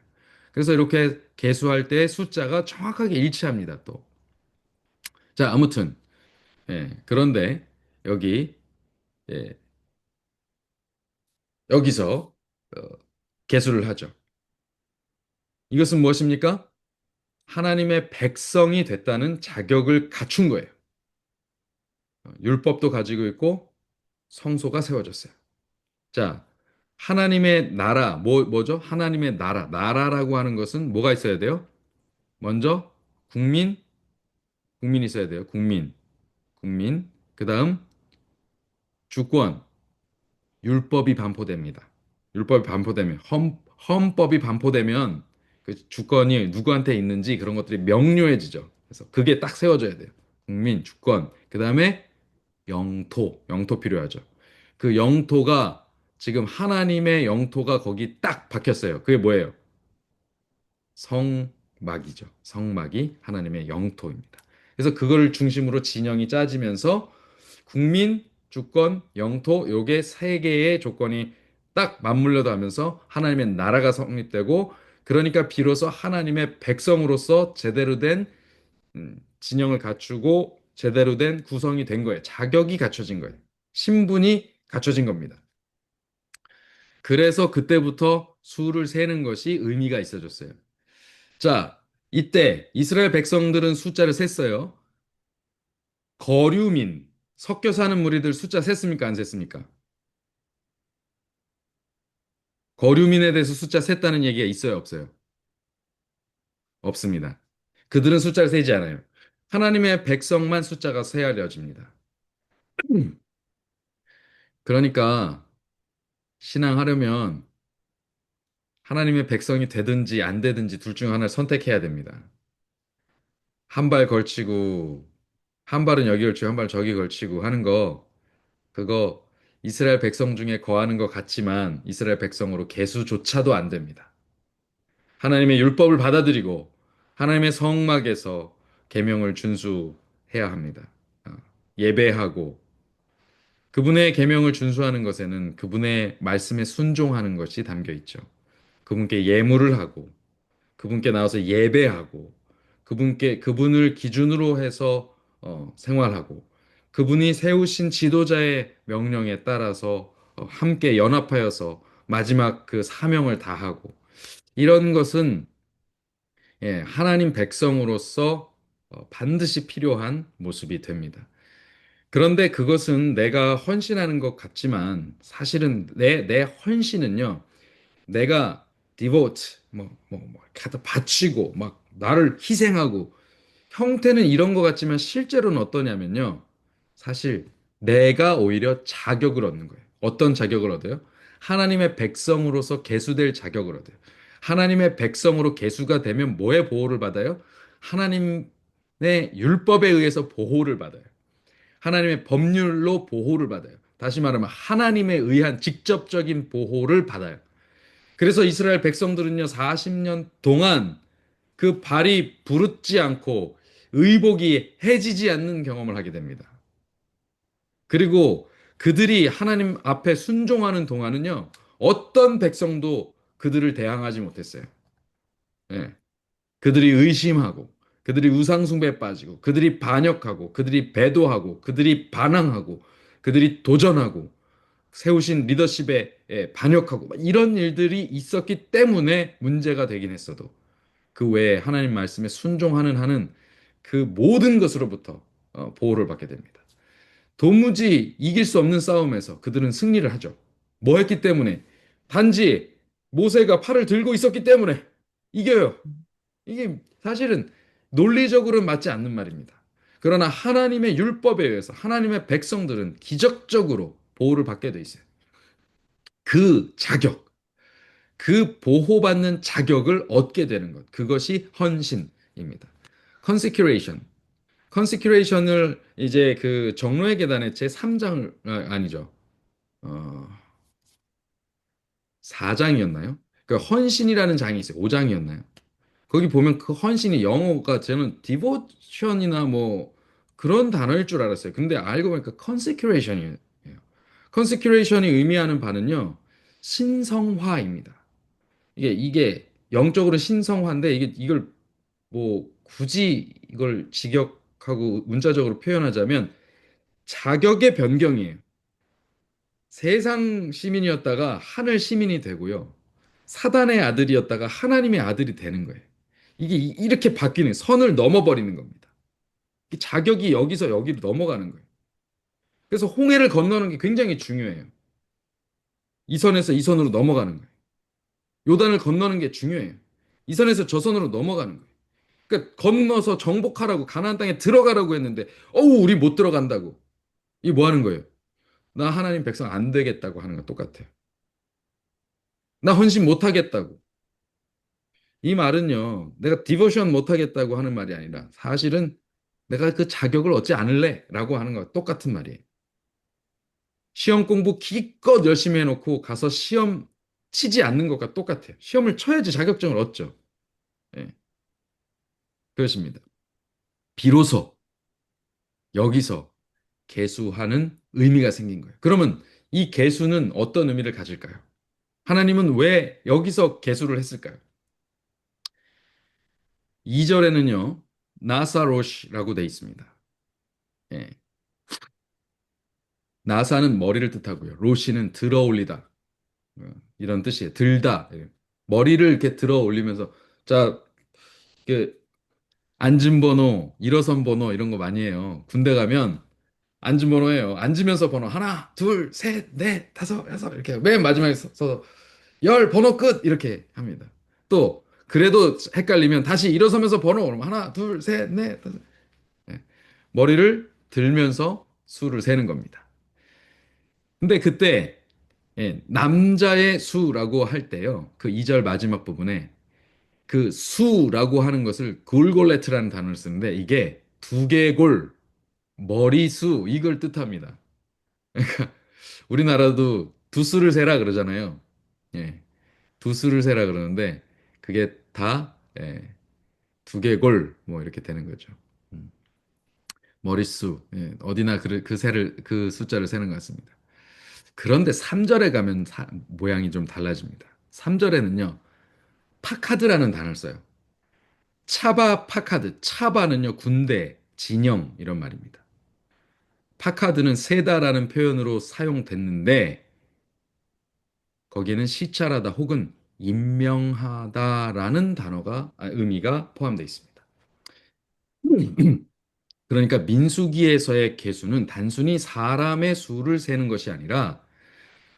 그래서 이렇게 계수할 때 숫자가 정확하게 일치합니다, 또. 자, 아무튼, 그런데 여기, 예, 여기서 어, 계수를 하죠. 이것은 무엇입니까? 하나님의 백성이 됐다는 자격을 갖춘 거예요. 율법도 가지고 있고 성소가 세워졌어요. 자, 하나님의 나라, 뭐죠? 하나님의 나라. 나라라고 하는 것은 뭐가 있어야 돼요? 먼저 국민, 국민이 있어야 돼요. 국민, 국민. 그 다음 주권, 율법이 반포됩니다. 율법이 반포되면, 헌법이 반포되면 그 주권이 누구한테 있는지 그런 것들이 명료해지죠. 그래서 그게 딱 세워져야 돼요. 국민, 주권. 그 다음에 영토 필요하죠. 그 영토가 지금 하나님의 영토가 거기 딱 박혔어요. 그게 뭐예요? 성막이죠. 성막이 하나님의 영토입니다. 그래서 그걸 중심으로 진영이 짜지면서 국민, 주권, 영토 요게 세 개의 조건이 딱 맞물려 가면서 하나님의 나라가 성립되고 그러니까 비로소 하나님의 백성으로서 제대로 된 진영을 갖추고 제대로 된 구성이 된 거예요. 자격이 갖춰진 거예요. 신분이 갖춰진 겁니다. 그래서 그때부터 수를 세는 것이 의미가 있어졌어요. 자, 이때 이스라엘 백성들은 숫자를 셌어요. 거류민, 섞여 사는 무리들 숫자 셌습니까? 안 셌습니까? 거류민에 대해서 숫자 셌다는 얘기가 있어요? 없어요? 없습니다. 그들은 숫자를 세지 않아요. 하나님의 백성만 숫자가 세어려집니다. 그러니까 신앙하려면 하나님의 백성이 되든지 안 되든지 둘 중 하나를 선택해야 됩니다. 한 발 걸치고 한 발은 여기 걸치고 한 발 저기 걸치고 하는 거 그거 이스라엘 백성 중에 거하는 것 같지만 이스라엘 백성으로 계수조차도 안 됩니다. 하나님의 율법을 받아들이고 하나님의 성막에서 계명을 준수해야 합니다. 어, 예배하고 그분의 계명을 준수하는 것에는 그분의 말씀에 순종하는 것이 담겨 있죠. 그분께 예물을 하고 그분께 나와서 예배하고 그분을 기준으로 해서 생활하고 그분이 세우신 지도자의 명령에 따라서 함께 연합하여서 마지막 그 사명을 다하고 이런 것은 예, 하나님 백성으로서 반드시 필요한 모습이 됩니다. 그런데 그것은 내가 헌신하는 것 같지만 사실은 내 헌신은요, 내가 devote, 갖다 바치고, 막, 나를 희생하고, 형태는 이런 것 같지만 실제로는 어떠냐면요. 사실 내가 오히려 자격을 얻는 거예요. 어떤 자격을 얻어요? 하나님의 백성으로서 계수될 자격을 얻어요. 하나님의 백성으로 계수가 되면 뭐의 보호를 받아요? 하나님의 율법에 의해서 보호를 받아요. 하나님의 법률로 보호를 받아요. 다시 말하면 하나님에 의한 직접적인 보호를 받아요. 그래서 이스라엘 백성들은요, 40년 동안 그 발이 부르지 않고 의복이 해지지 않는 경험을 하게 됩니다. 그리고 그들이 하나님 앞에 순종하는 동안은요, 어떤 백성도 그들을 대항하지 못했어요. 예. 그들이 의심하고, 그들이 우상숭배에 빠지고, 그들이 반역하고, 그들이 배도하고, 그들이 반항하고, 그들이 도전하고, 세우신 리더십에 반역하고, 이런 일들이 있었기 때문에 문제가 되긴 했어도, 그 외에 하나님 말씀에 순종하는 한은 그 모든 것으로부터 보호를 받게 됩니다. 도무지 이길 수 없는 싸움에서 그들은 승리를 하죠. 뭐 했기 때문에? 단지 모세가 팔을 들고 있었기 때문에 이겨요. 이게 사실은 논리적으로는 맞지 않는 말입니다. 그러나 하나님의 율법에 의해서 하나님의 백성들은 기적적으로 보호를 받게 돼 있어요. 그 자격, 그 보호받는 자격을 얻게 되는 것. 그것이 헌신입니다. consecration. consecration을 이제 그 정로의 계단의 제 3장을 아니죠. 어, 4장이었나요? 그 헌신이라는 장이 있어요. 5장이었나요? 거기 보면 그 헌신이 영어가 저는 디보션이나 뭐 그런 단어일 줄 알았어요. 근데 알고 보니까 consecration이에요. consecration이 의미하는 바는요. 신성화입니다. 이게 영적으로 신성화인데 이걸 뭐 굳이 이걸 직역하고 문자적으로 표현하자면 자격의 변경이에요. 세상 시민이었다가 하늘 시민이 되고요. 사단의 아들이었다가 하나님의 아들이 되는 거예요. 이게 이렇게 바뀌는 선을 넘어버리는 겁니다. 이 자격이 여기서 여기로 넘어가는 거예요. 그래서 홍해를 건너는 게 굉장히 중요해요. 이 선에서 이 선으로 넘어가는 거예요. 요단을 건너는 게 중요해요. 이 선에서 저 선으로 넘어가는 거예요. 그러니까 건너서 정복하라고 가나안 땅에 들어가라고 했는데 어우 우리 못 들어간다고. 이 뭐 하는 거예요? 나 하나님 백성 안 되겠다고 하는 거 똑같아요. 나 헌신 못 하겠다고. 이 말은요. 내가 디보션 못 하겠다고 하는 말이 아니라 사실은 내가 그 자격을 얻지 않을래라고 하는 거 똑같은 말이에요. 시험 공부 기껏 열심히 해놓고 가서 시험 치지 않는 것과 똑같아요. 시험을 쳐야지 자격증을 얻죠. 예, 그것입니다. 비로소 여기서 개수하는 의미가 생긴 거예요. 그러면 이 개수는 어떤 의미를 가질까요? 하나님은 왜 여기서 개수를 했을까요? 2절에는요, 나사롯이라고 돼 있습니다. 예, 나사는 머리를 뜻하고요. 로시는 들어 올리다. 이런 뜻이에요. 들다. 예. 머리를 이렇게 들어 올리면서, 자, 그, 앉은 번호, 일어선 번호, 이런 거 많이 해요. 군대 가면 앉은 번호예요. 앉으면서 번호 하나, 둘, 셋, 넷, 다섯, 여섯 이렇게 맨 마지막에 써서 열 번호 끝 이렇게 합니다. 또 그래도 헷갈리면 다시 일어서면서 번호 그러면 하나, 둘, 셋, 넷, 다섯. 네. 머리를 들면서 수를 세는 겁니다. 근데 그때 남자의 수라고 할 때요. 그 2절 마지막 부분에 그 수라고 하는 것을 골골레트라는 단어를 쓰는데 이게 두개골, 머리수 이걸 뜻합니다. 우리나라도 두수를 세라 그러잖아요. 예, 두수를 세라 그러는데 그게 다 두개골 뭐 이렇게 되는 거죠. 음, 머릿수 어디나 그 세를 그 숫자를 세는 것 같습니다. 그런데 3절에 가면 모양이 좀 달라집니다. 3절에는요 파카드라는 단어를 써요. 차바 파카드. 차바는요 군대, 진영 이런 말입니다. 파카드는 세다라는 표현으로 사용됐는데 거기에는 시찰하다 혹은 임명하다라는 의미가 포함되어 있습니다. 그러니까 민수기에서의 계수는 단순히 사람의 수를 세는 것이 아니라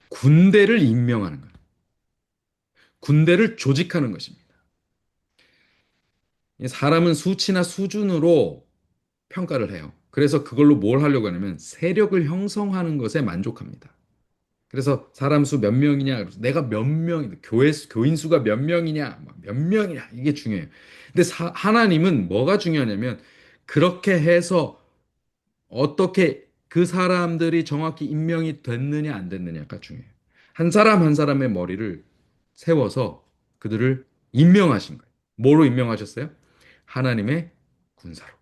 군대를 임명하는 것, 군대를 조직하는 것입니다. 사람은 수치나 수준으로 평가를 해요. 그래서 그걸로 뭘 하려고 하냐면 세력을 형성하는 것에 만족합니다. 그래서 사람 수 몇 명이냐, 그래서 내가 몇 명, 교인 수가 몇 명이냐, 몇 명이냐, 이게 중요해요. 근데 하나님은 뭐가 중요하냐면 그렇게 해서 어떻게 그 사람들이 정확히 임명이 됐느냐 안 됐느냐가 중요해요. 한 사람 한 사람의 머리를 세워서 그들을 임명하신 거예요. 뭐로 임명하셨어요? 하나님의 군사로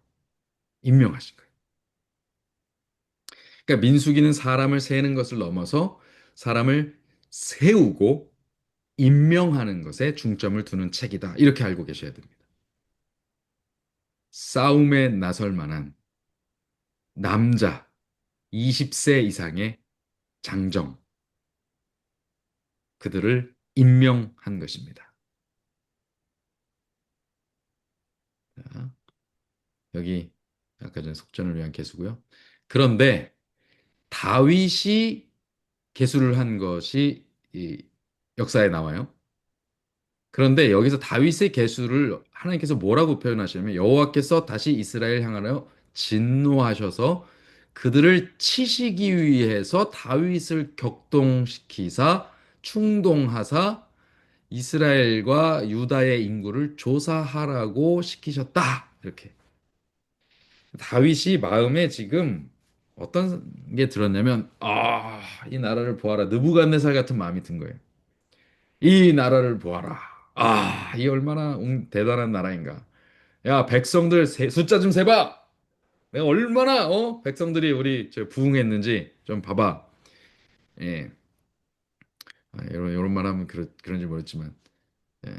임명하신 거예요. 그러니까 민수기는 사람을 세는 것을 넘어서 사람을 세우고 임명하는 것에 중점을 두는 책이다. 이렇게 알고 계셔야 됩니다. 싸움에 나설 만한 남자 20세 이상의 장정, 그들을 임명한 것입니다. 자, 여기 아까 전 속전을 위한 개수고요. 그런데 다윗이 개수를 한 것이 이 역사에 나와요. 그런데 여기서 다윗의 개수를 하나님께서 뭐라고 표현하시냐면 여호와께서 다시 이스라엘 향하여 진노하셔서 그들을 치시기 위해서 다윗을 격동시키사 충동하사 이스라엘과 유다의 인구를 조사하라고 시키셨다. 이렇게. 다윗이 마음에 지금 어떤 게 들었냐면, 아, 이 나라를 보아라. 느부갓네살 같은 마음이 든 거예요. 이 나라를 보아라. 아, 이 얼마나 대단한 나라인가. 야, 백성들 숫자 좀 세봐. 내가 얼마나, 백성들이 우리 부흥했는지 좀 봐봐. 예. 이런 말 하면 그런지 모르겠지만. 예.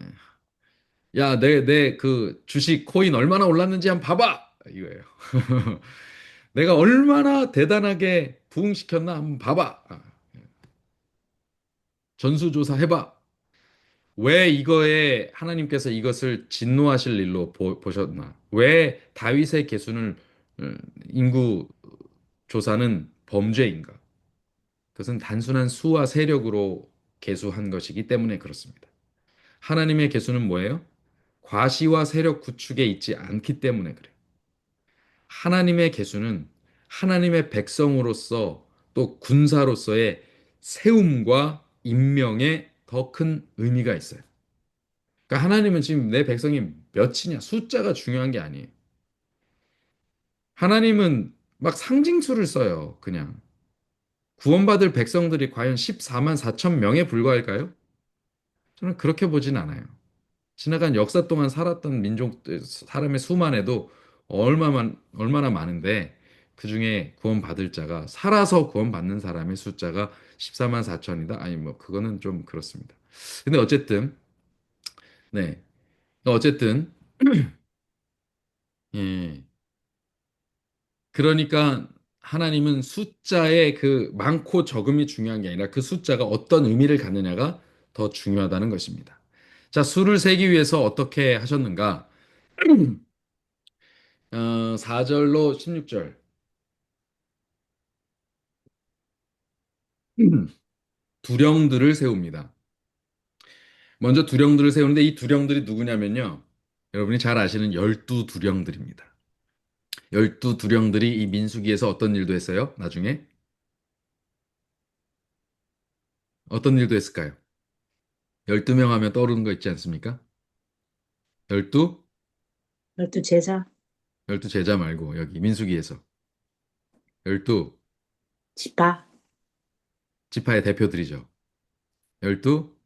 야, 내 그 주식 코인 얼마나 올랐는지 한번 봐봐! 이거예요. 내가 얼마나 대단하게 부흥시켰나 한번 봐봐. 전수조사 해봐. 왜 이거에 하나님께서 이것을 진노하실 일로 보셨나? 왜 다윗의 계순을 어, 인구 조사는 범죄인가? 그것은 단순한 수와 세력으로 계수한 것이기 때문에 그렇습니다. 하나님의 계수는 뭐예요? 과시와 세력 구축에 있지 않기 때문에 그래요. 하나님의 계수는 하나님의 백성으로서 또 군사로서의 세움과 임명에 더 큰 의미가 있어요. 그러니까 하나님은 지금 내 백성이 몇이냐, 숫자가 중요한 게 아니에요. 하나님은 막 상징수를 써요, 그냥. 구원받을 백성들이 과연 14만 4천 명에 불과할까요? 저는 그렇게 보진 않아요. 지나간 역사 동안 살았던 민족, 사람의 수만 해도 얼마나 많은데, 그 중에 구원받을 자가, 살아서 구원받는 사람의 숫자가 14만 4천이다? 아니, 뭐, 그거는 좀 그렇습니다. 근데 어쨌든, 네. 어쨌든, 예. 그러니까 하나님은 숫자의 그 많고 적음이 중요한 게 아니라 그 숫자가 어떤 의미를 갖느냐가 더 중요하다는 것입니다. 자, 수를 세기 위해서 어떻게 하셨는가? 4절로 16절. 두령들을 세웁니다. 먼저 두령들을 세우는데 이 두령들이 누구냐면요. 여러분이 잘 아시는 열두 두령들입니다. 열두 두령들이 이 민수기에서 어떤 일도 했어요? 나중에 어떤 일도 했을까요? 12명 하면 떠오르는 거 있지 않습니까? 열두? 열두 제자, 열두 제자 말고 여기 민수기에서 열두 지파, 지파의 대표들이죠. 열두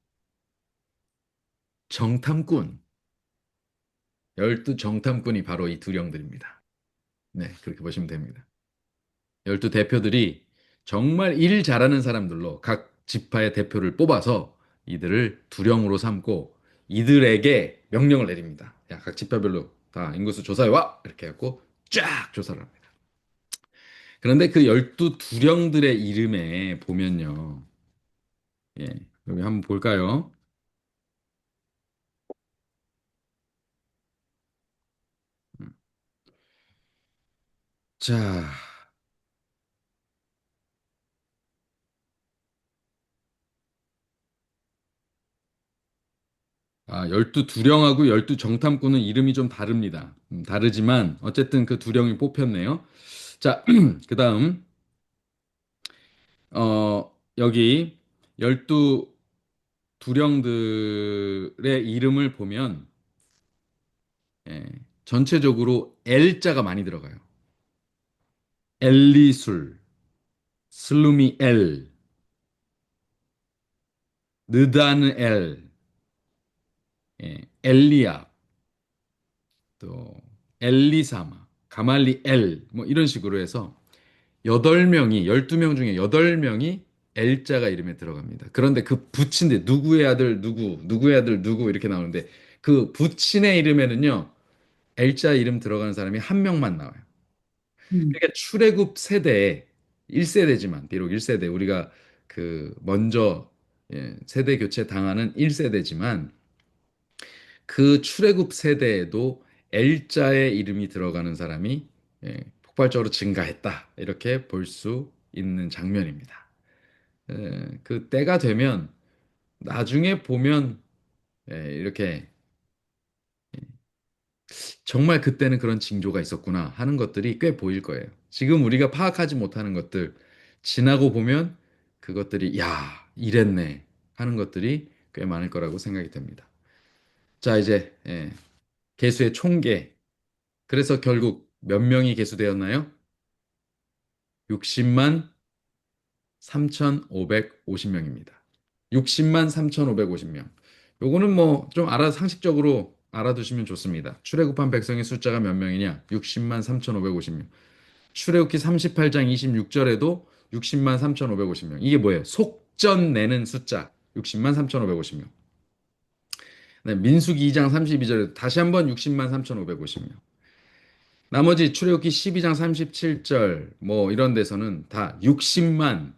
정탐꾼. 열두 정탐꾼이 바로 이 두령들입니다. 네, 그렇게 보시면 됩니다. 열두 대표들이 정말 일 잘하는 사람들로 각 지파의 대표를 뽑아서 이들을 두령으로 삼고 이들에게 명령을 내립니다. 야, 각 지파별로 다 인구수 조사해 와! 이렇게 해갖고 쫙 조사를 합니다. 그런데 그 열두 두령들의 이름에 보면요. 예, 여기 한번 볼까요? 자, 열두 두령하고 열두 정탐꾼은 이름이 좀 다릅니다. 다르지만 어쨌든 그 두령이 뽑혔네요. 자, 그 다음 여기 열두 두령들의 이름을 보면 예, 전체적으로 L자가 많이 들어가요. 엘리술, 슬루미 L, 느다느 L, 엘리압, 또 엘리사마, 가말리 L 뭐 이런 식으로 해서 8명이 12명 중에 8명이 L자가 이름에 들어갑니다. 그런데 그 부친들 누구의 아들 누구, 누구의 아들 누구 이렇게 나오는데 그 부친의 이름에는요. L자 이름 들어가는 사람이 한 명만 나와요. 음, 그러니까 출애굽 세대에 1세대지만 비록 1세대 우리가 그 먼저 세대 교체 당하는 1세대지만 그 출애굽 세대에도 L자의 이름이 들어가는 사람이 폭발적으로 증가했다. 이렇게 볼 수 있는 장면입니다. 그 때가 되면 나중에 보면 이렇게 정말 그때는 그런 징조가 있었구나 하는 것들이 꽤 보일 거예요. 지금 우리가 파악하지 못하는 것들 지나고 보면 그것들이 야, 이랬네 하는 것들이 꽤 많을 거라고 생각이 됩니다. 자, 이제 개수의 총계. 그래서 결국 몇 명이 개수되었나요? 60만 3,550명입니다. 60만 3,550명. 요거는 뭐 좀 상식적으로 알아두시면 좋습니다. 출애굽한 백성의 숫자가 몇 명이냐? 60만 3,550명. 출애굽기 38장 26절에도 60만 3,550명. 이게 뭐예요? 속전 내는 숫자. 60만 3,550명. 네, 민수기 2장 32절에도 다시 한번 60만 3,550명. 나머지 출애굽기 12장 37절 뭐 이런 데서는 다 60만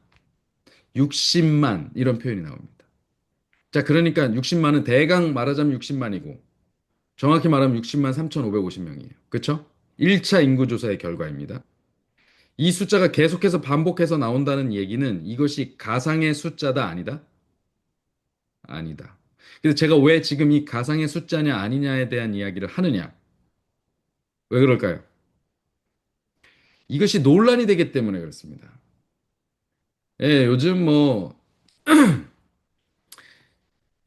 이런 표현이 나옵니다. 자, 그러니까 60만은 대강 말하자면 60만이고 정확히 말하면 60만 3,550명이에요. 그렇죠? 1차 인구조사의 결과입니다. 이 숫자가 계속해서 반복해서 나온다는 얘기는 이것이 가상의 숫자다 아니다? 아니다. 그래서 제가 왜 지금 이 가상의 숫자냐 아니냐에 대한 이야기를 하느냐? 왜 그럴까요? 이것이 논란이 되기 때문에 그렇습니다. 예, 요즘 뭐,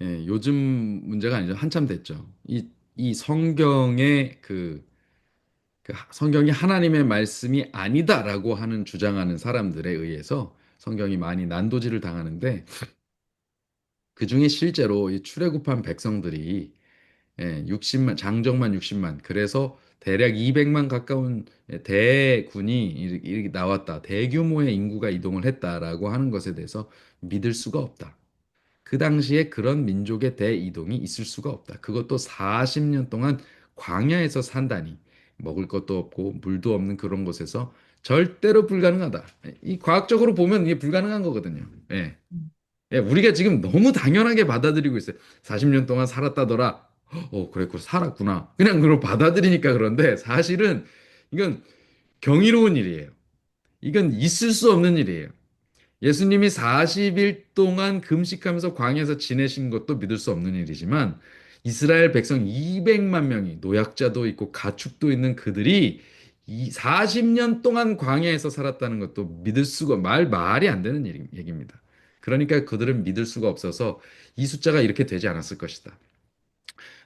예, 요즘 문제가 아니죠. 한참 됐죠. 이 성경의 성경이 하나님의 말씀이 아니다라고 하는 주장하는 사람들에 의해서 성경이 많이 난도질을 당하는데 그 중에 실제로 이 출애굽한 백성들이 60만 장정만 60만 그래서 대략 200만 가까운 대군이 이렇게 나왔다. 대규모의 인구가 이동을 했다라고 하는 것에 대해서 믿을 수가 없다. 그 당시에 그런 민족의 대이동이 있을 수가 없다. 그것도 40년 동안 광야에서 산다니 먹을 것도 없고 물도 없는 그런 곳에서 절대로 불가능하다. 이 과학적으로 보면 이게 불가능한 거거든요. 예. 음, 예, 우리가 지금 너무 당연하게 받아들이고 있어요. 40년 동안 살았다더라. 그랬구나. 살았구나. 그냥 그걸 받아들이니까 그런데 사실은 이건 경이로운 일이에요. 이건 있을 수 없는 일이에요. 예수님이 40일 동안 금식하면서 광야에서 지내신 것도 믿을 수 없는 일이지만 이스라엘 백성 200만 명이 노약자도 있고 가축도 있는 그들이 이 40년 동안 광야에서 살았다는 것도 믿을 수가 말이 안 되는 얘기입니다. 그러니까 그들은 믿을 수가 없어서 이 숫자가 이렇게 되지 않았을 것이다.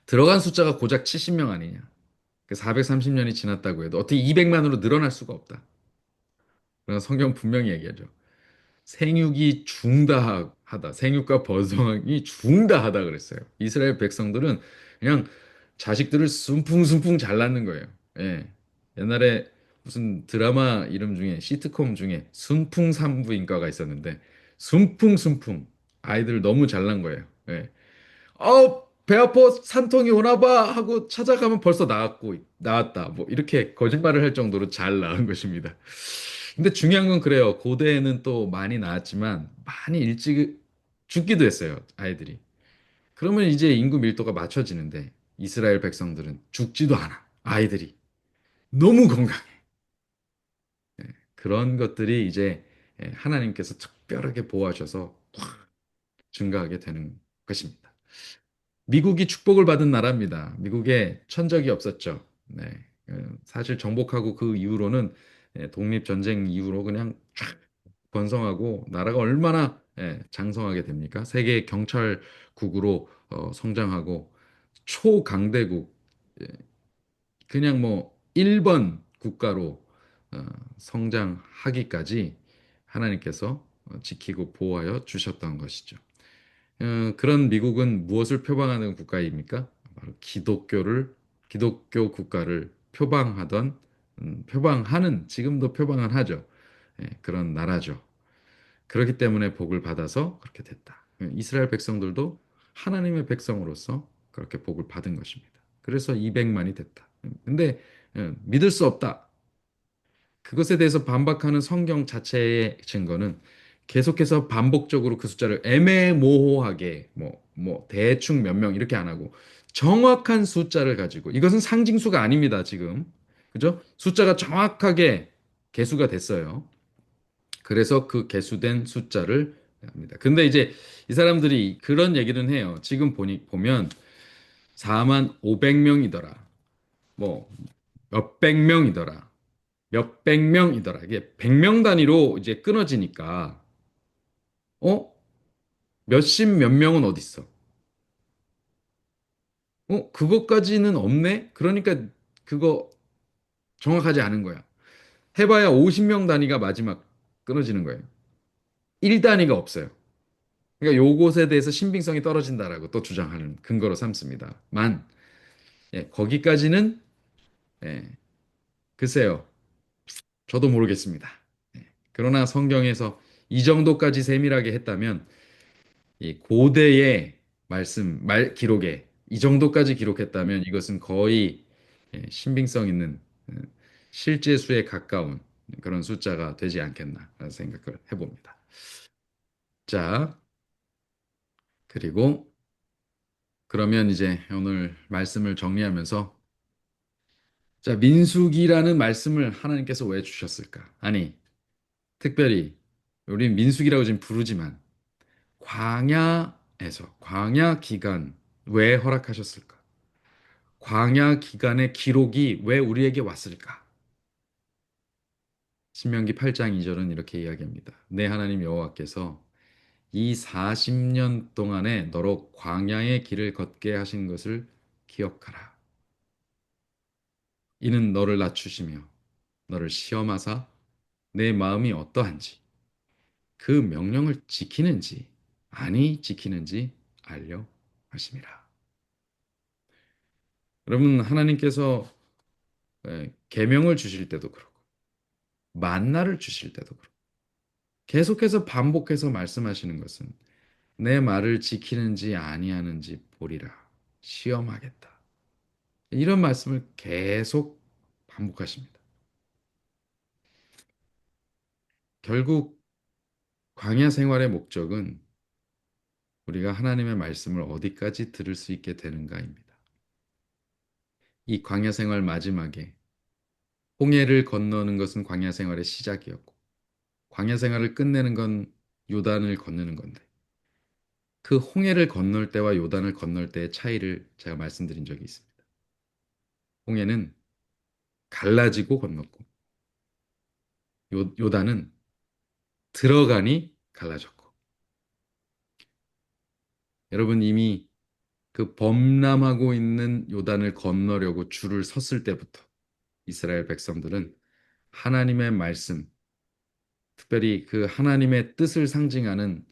들어간 숫자가 고작 70명 아니냐. 그 430년이 지났다고 해도 어떻게 200만으로 늘어날 수가 없다. 그런 성경 분명히 얘기하죠. 생육이 중다하다. 생육과 번성이 중다하다 그랬어요. 이스라엘 백성들은 그냥 자식들을 순풍순풍 잘 낳는 거예요. 예. 옛날에 무슨 드라마 이름 중에 시트콤 중에 순풍산부인과가 있었는데 순풍순풍 아이들 너무 잘 낳은 거예요. 예. 배 아파 산통이 오나 봐 하고 찾아가면 벌써 나왔다. 뭐 이렇게 거짓말을 할 정도로 잘 나은 것입니다. 근데 중요한 건 그래요. 고대에는 또 많이 나왔지만 많이 일찍 죽기도 했어요. 아이들이. 그러면 이제 인구 밀도가 맞춰지는데 이스라엘 백성들은 죽지도 않아. 아이들이 너무 건강해. 그런 것들이 이제 하나님께서 특별하게 보호하셔서 확 증가하게 되는 것입니다. 미국이 축복을 받은 나라입니다. 미국에 천적이 없었죠. 네. 사실 정복하고 그 이후로는 독립전쟁 이후로 그냥 쫙 번성하고 나라가 얼마나 장성하게 됩니까? 세계 경찰국으로 성장하고 초강대국, 예, 그냥 뭐 1번 국가로 어, 성장하기까지 하나님께서 지키고 보호하여 주셨던 것이죠. 그런 미국은 무엇을 표방하는 국가입니까? 바로 기독교 국가를 표방하던, 표방하는, 지금도 표방은 하죠. 그런 나라죠. 그렇기 때문에 복을 받아서 그렇게 됐다. 이스라엘 백성들도 하나님의 백성으로서 그렇게 복을 받은 것입니다. 그래서 200만이 됐다. 근데 믿을 수 없다. 그것에 대해서 반박하는 성경 자체의 증거는 계속해서 반복적으로 그 숫자를 애매모호하게 대충 몇 명 이렇게 안 하고 정확한 숫자를 가지고 이것은 상징수가 아닙니다, 지금. 그죠? 숫자가 정확하게 개수가 됐어요. 그래서 그 개수된 숫자를 합니다. 근데 이제 이 사람들이 그런 얘기는 해요. 지금 보면 4만 500명이더라. 뭐 몇백 명이더라. 몇백 명이더라. 이게 100명 단위로 이제 끊어지니까 어? 몇십 몇 명은 어디 있어? 그것까지는 없네? 그러니까 그거 정확하지 않은 거야. 해봐야 50명 단위가 마지막 끊어지는 거예요. 1 단위가 없어요. 그러니까 요것에 대해서 신빙성이 떨어진다라고 또 주장하는 근거로 삼습니다. 거기까지는 예, 글쎄요. 저도 모르겠습니다. 그러나 성경에서 이 정도까지 세밀하게 했다면 이 고대의 기록에 이 정도까지 기록했다면 이것은 거의 신빙성 있는 어, 실제 수에 가까운 그런 숫자가 되지 않겠나 생각을 해봅니다. 자, 그리고 그러면 이제 오늘 말씀을 정리하면서 자, 민수기라는 말씀을 하나님께서 왜 주셨을까? 아니, 특별히 우린 민수기라고 지금 부르지만 광야에 광야 기간 왜 허락하셨을까? 광야 기간의 기록이 왜 우리에게 왔을까? 신명기 8장 2절은 이렇게 이야기합니다. 내 하나님 여호와께서 이 40년 동안에 너로 광야의 길을 걷게 하신 것을 기억하라. 이는 너를 낮추시며 너를 시험하사 내 마음이 어떠한지 그 명령을 지키는지 아니 지키는지 알려 하심이라. 여러분 하나님께서 계명을 주실 때도 그렇고 만나를 주실 때도 그렇고 계속해서 반복해서 말씀하시는 것은 내 말을 지키는지 아니하는지 보리라. 시험하겠다. 이런 말씀을 계속 반복하십니다. 결국 광야 생활의 목적은 우리가 하나님의 말씀을 어디까지 들을 수 있게 되는가입니다. 이 광야 생활 마지막에 홍해를 건너는 것은 광야 생활의 시작이었고 광야 생활을 끝내는 건 요단을 건너는 건데 그 홍해를 건널 때와 요단을 건널 때의 차이를 제가 말씀드린 적이 있습니다. 홍해는 갈라지고 건넜고 요단은 들어가니 갈라졌고 여러분 이미 그 범람하고 있는 요단을 건너려고 줄을 섰을 때부터 이스라엘 백성들은 하나님의 말씀, 특별히 그 하나님의 뜻을 상징하는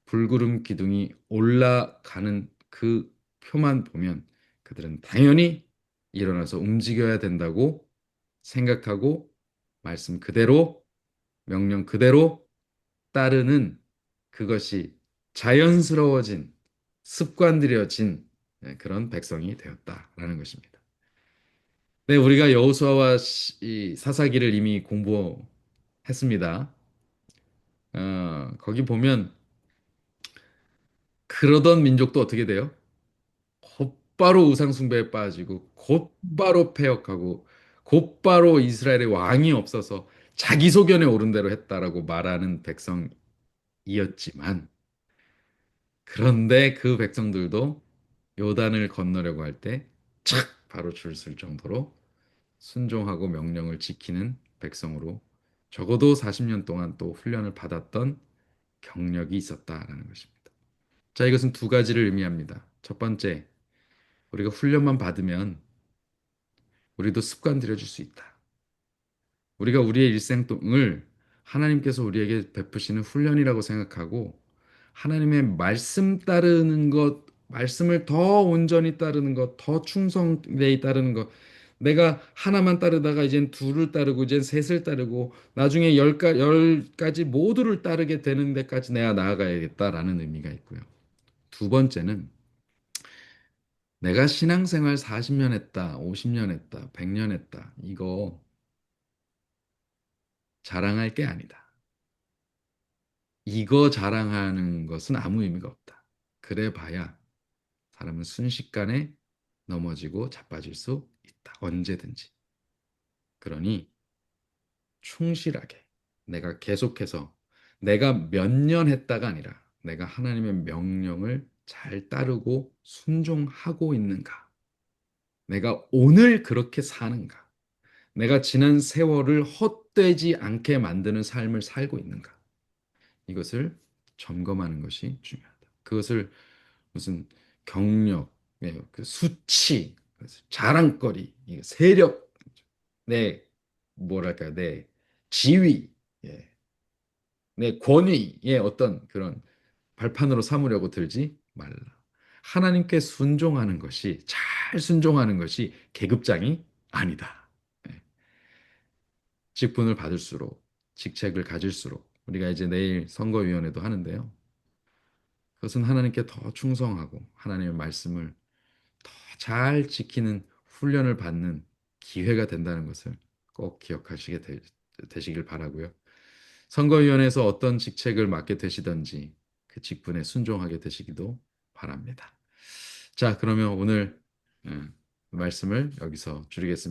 불구름 기둥이 올라가는 그 표만 보면 그들은 당연히 일어나서 움직여야 된다고 생각하고 말씀 그대로, 명령 그대로 따르는 그것이 자연스러워진, 습관들여진 그런 백성이 되었다라는 것입니다. 네, 우리가 여호수아와 이 사사기를 이미 공부했습니다. 거기 보면 그러던 민족도 어떻게 돼요? 곧바로 우상 숭배에 빠지고 곧바로 패역하고 곧바로 이스라엘의 왕이 없어서 자기 소견에 오른 대로 했다라고 말하는 백성이었지만 그런데 그 백성들도 요단을 건너려고 할 때 착 바로 줄 쓸 정도로 순종하고 명령을 지키는 백성으로 적어도 40년 동안 또 훈련을 받았던 경력이 있었다라는 것입니다. 자, 이것은 두 가지를 의미합니다. 첫 번째, 우리가 훈련만 받으면 우리도 습관 들여줄 수 있다. 우리가 우리의 일생을 하나님께서 우리에게 베푸시는 훈련이라고 생각하고 하나님의 말씀 따르는 것, 말씀을 더 온전히 따르는 것, 더 충성되이 따르는 것, 내가 하나만 따르다가 이젠 둘을 따르고 이젠 셋을 따르고 나중에 열 가지 모두를 따르게 되는 데까지 내가 나아가야겠다라는 의미가 있고요. 두 번째는 내가 신앙생활 40년 했다, 50년 했다, 100년 했다. 이거 자랑할 게 아니다. 이거 자랑하는 것은 아무 의미가 없다. 그래 봐야 사람은 순식간에 넘어지고 자빠질 수 있다. 언제든지. 그러니 충실하게 내가 계속해서 내가 몇 년 했다가 아니라 내가 하나님의 명령을 잘 따르고 순종하고 있는가? 내가 오늘 그렇게 사는가? 내가 지난 세월을 헛되지 않게 만드는 삶을 살고 있는가? 이것을 점검하는 것이 중요하다. 그것을 무슨 경력, 그 수치, 자랑거리, 세력, 내 뭐랄까, 내 지위, 예, 내 권위의 어떤 그런 발판으로 삼으려고 들지 말라. 하나님께 순종하는 것이 잘 순종하는 것이 계급장이 아니다. 예, 직분을 받을수록 직책을 가질수록 우리가 이제 내일 선거위원회도 하는데요. 그것은 하나님께 더 충성하고 하나님의 말씀을 더 잘 지키는 훈련을 받는 기회가 된다는 것을 꼭 기억하시게 되시길 바라고요. 선거위원회에서 어떤 직책을 맡게 되시든지 그 직분에 순종하게 되시기도 바랍니다. 자, 그러면 오늘 말씀을 여기서 줄이겠습니다.